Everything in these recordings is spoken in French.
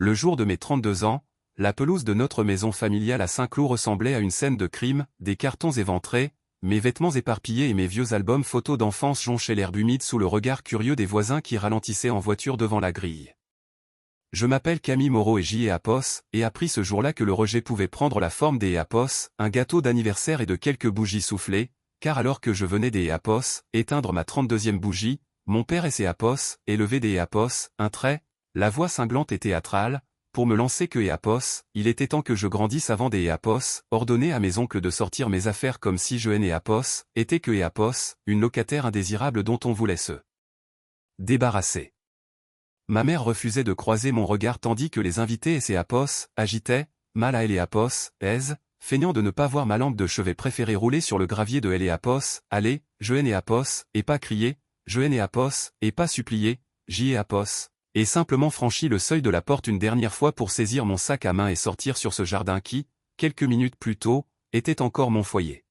Le jour de mes 32 ans, la pelouse de notre maison familiale à Saint-Cloud ressemblait à une scène de crime, des cartons éventrés, mes vêtements éparpillés et mes vieux albums photos d'enfance jonchaient l'herbe humide sous le regard curieux des voisins qui ralentissaient en voiture devant la grille. Je m'appelle Camille Moreau et j'y ai Apos, et appris ce jour-là que le rejet pouvait prendre la forme des Apos, un gâteau d'anniversaire et de quelques bougies soufflées, car alors que je venais des Apos, éteindre ma 32e bougie, mon père et ses Apos, élevé des Apos, un trait, la voix cinglante et théâtrale, pour me lancer que Apos, il était temps que je grandisse avant des Apos, ordonner à mes oncles de sortir mes affaires comme si je et Apos, était que Apos, une locataire indésirable dont on voulait se débarrasser. Ma mère refusait de croiser mon regard tandis que les invités et ses Apos, agitaient, mal à Apos, aise, feignant de ne pas voir ma lampe de chevet préférée rouler sur le gravier de Apos, allez, je et Apos, et pas crier, je et Apos, et pas supplier, j'y ai Apos, et simplement franchi le seuil de la porte une dernière fois pour saisir mon sac à main et sortir sur ce jardin qui, quelques minutes plus tôt, était encore mon foyer.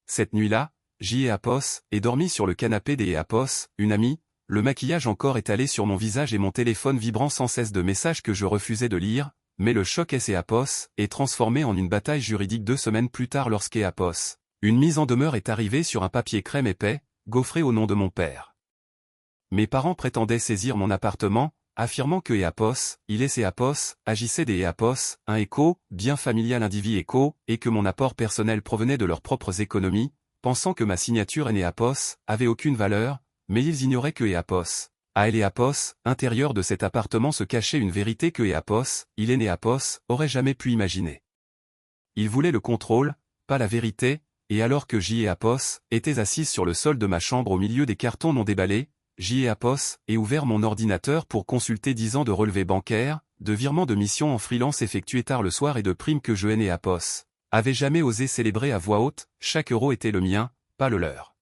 Cette nuit-là, j'y ai Apos, et dormi sur le canapé des Apos, une amie, le maquillage encore étalé sur mon visage et mon téléphone vibrant sans cesse de messages que je refusais de lire, mais le choc Apos est transformé en une bataille juridique 2 semaines plus tard lorsqu'Apos, une mise en demeure est arrivée sur un papier crème épais, gaufré au nom de mon père. Mes parents prétendaient saisir mon appartement, affirmant que Apos, il et Apos, agissaient des Apos, un écho, bien familial individu écho, et que mon apport personnel provenait de leurs propres économies, pensant que ma signature et Apos avait aucune valeur, mais ils ignoraient que Apos, à Apos, intérieur de cet appartement se cachait une vérité que Apos, il et Apos, aurait jamais pu imaginer. Ils voulaient le contrôle, pas la vérité, et alors que j'y ai Apos, étais assise sur le sol de ma chambre au milieu des cartons non déballés, j'y ai Apos, et ouvert mon ordinateur pour consulter 10 ans de relevés bancaires, de virements de missions en freelance effectués tard le soir et de primes que je et Apos avait jamais osé célébrer à voix haute, chaque euro était le mien, pas le leur.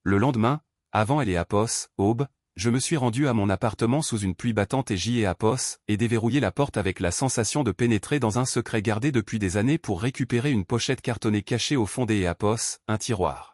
Le lendemain, avant Apos, aube, je me suis rendu à mon appartement sous une pluie battante et j'y ai Apos, et déverrouillé la porte avec la sensation de pénétrer dans un secret gardé depuis des années pour récupérer une pochette cartonnée cachée au fond des Apos, un tiroir.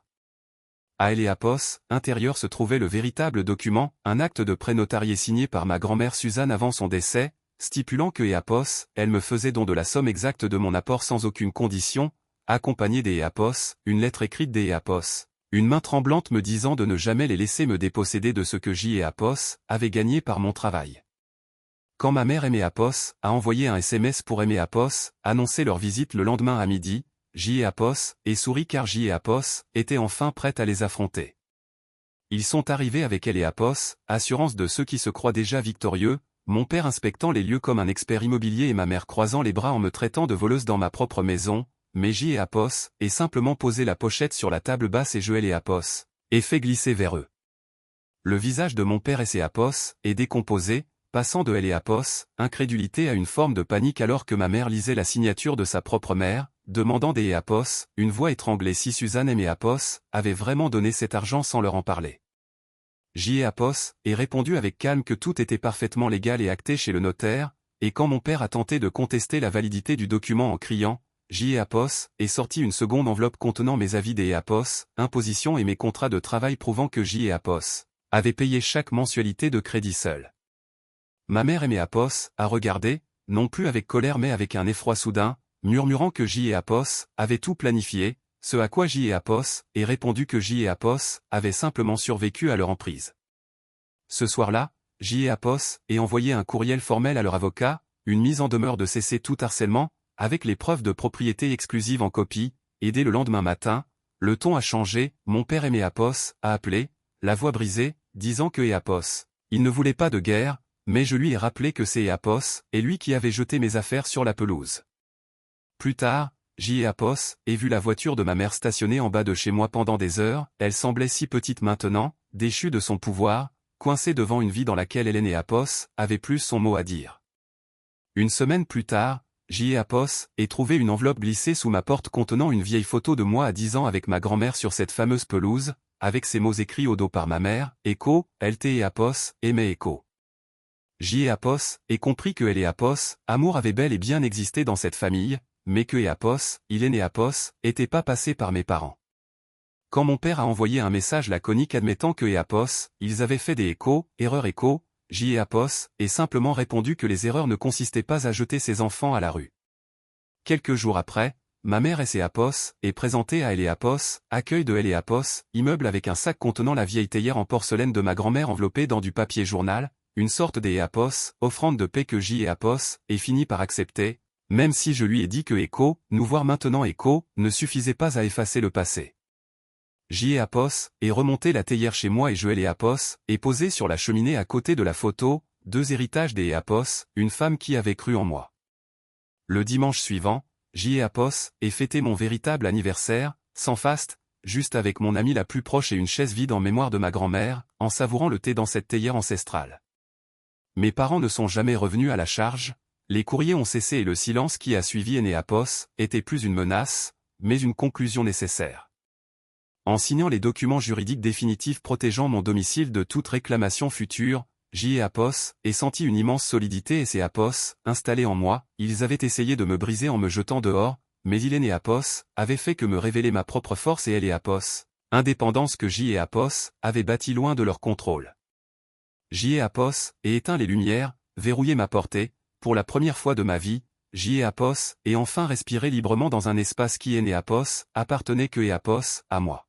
À Apos, intérieur se trouvait le véritable document, un acte de prêt notarié signé par ma grand-mère Suzanne avant son décès, stipulant que Apos, elle me faisait don de la somme exacte de mon apport sans aucune condition, accompagné des Apos, une lettre écrite des Apos. Une main tremblante me disant de ne jamais les laisser me déposséder de ce que j'y et Apos avait gagné par mon travail. Quand ma mère et Apos a envoyé un SMS pour Apos, annoncer leur visite le lendemain à midi, j'y et Apos, et sourit car j'y et Apos, étaient enfin prêtes à les affronter. Ils sont arrivés avec Apos, assurance de ceux qui se croient déjà victorieux, mon père inspectant les lieux comme un expert immobilier et ma mère croisant les bras en me traitant de voleuse dans ma propre maison, mais j'y ai Apos, et simplement posé la pochette sur la table basse et je et Apos, et fait glisser vers eux. Le visage de mon père et Apos est décomposé, passant de Apos, incrédulité à une forme de panique alors que ma mère lisait la signature de sa propre mère, demandant des Apos, une voix étranglée si Suzanne et Apos avaient vraiment donné cet argent sans leur en parler. J'y ai Apos, et répondu avec calme que tout était parfaitement légal et acté chez le notaire, et quand mon père a tenté de contester la validité du document en criant, j'y ai Apos, et sorti une seconde enveloppe contenant mes avis des Apos, impositions et mes contrats de travail prouvant que j'y ai Apos avait payé chaque mensualité de crédit seul. Ma mère et Apos a regardé, non plus avec colère mais avec un effroi soudain, murmurant que j'y ai Apos avait tout planifié, ce à quoi j'y ai Apos et répondu que j'y ai Apos avait simplement survécu à leur emprise. Ce soir-là, j'y ai Apos et envoyé un courriel formel à leur avocat, une mise en demeure de cesser tout harcèlement, avec les preuves de propriété exclusive en copie, et dès le lendemain matin, le ton a changé, mon père et Apos a appelé, la voix brisée, disant que Apos, il ne voulait pas de guerre, mais je lui ai rappelé que c'est Apos, et lui qui avait jeté mes affaires sur la pelouse. Plus tard, j'y ai Apos, et vu la voiture de ma mère stationnée en bas de chez moi pendant des heures, elle semblait si petite maintenant, déchue de son pouvoir, coincée devant une vie dans laquelle Hélène et Apos avaient plus son mot à dire. Une semaine plus tard, j'y ai Apos, et trouvé une enveloppe glissée sous ma porte contenant une vieille photo de moi à 10 ans avec ma grand-mère sur cette fameuse pelouse, avec ces mots écrits au dos par ma mère, Écho, LT et Apos, aimait Écho. J'y ai Apos, et compris que elle et Apos, amour avait bel et bien existé dans cette famille, mais que Apos, il et Apos, était pas passé par mes parents. Quand mon père a envoyé un message laconique admettant que Apos, ils avaient fait des échos, erreur écho, J. ait simplement répondu que les erreurs ne consistaient pas à jeter ses enfants à la rue. Quelques jours après, ma mère est présentée à accueil de immeuble avec un sac contenant la vieille théière en porcelaine de ma grand-mère enveloppée dans du papier journal, une sorte des offrande de paix que J. et finit par accepter, même si je lui ai dit que nous voir maintenant ne suffisait pas à effacer le passé. J. est remonté la théière chez moi et je et posé sur la cheminée à côté de la photo, 2 héritages des une femme qui avait cru en moi. Le dimanche suivant, J. et fêté mon véritable anniversaire, sans faste, juste avec mon amie la plus proche et une chaise vide en mémoire de ma grand-mère, en savourant le thé dans cette théière ancestrale. Mes parents ne sont jamais revenus à la charge, les courriers ont cessé et le silence qui a suivi était plus une menace, mais une conclusion nécessaire. En signant les documents juridiques définitifs protégeant mon domicile de toute réclamation future, J. et senti une immense solidité et ses installés en moi, ils avaient essayé de me briser en me jetant dehors, mais il avait fait que me révéler ma propre force et indépendance que J. avait bâti loin de leur contrôle. J. et éteint les lumières, verrouillé ma portée, pour la première fois de ma vie, J. et enfin respiré librement dans un espace qui appartenait que à moi.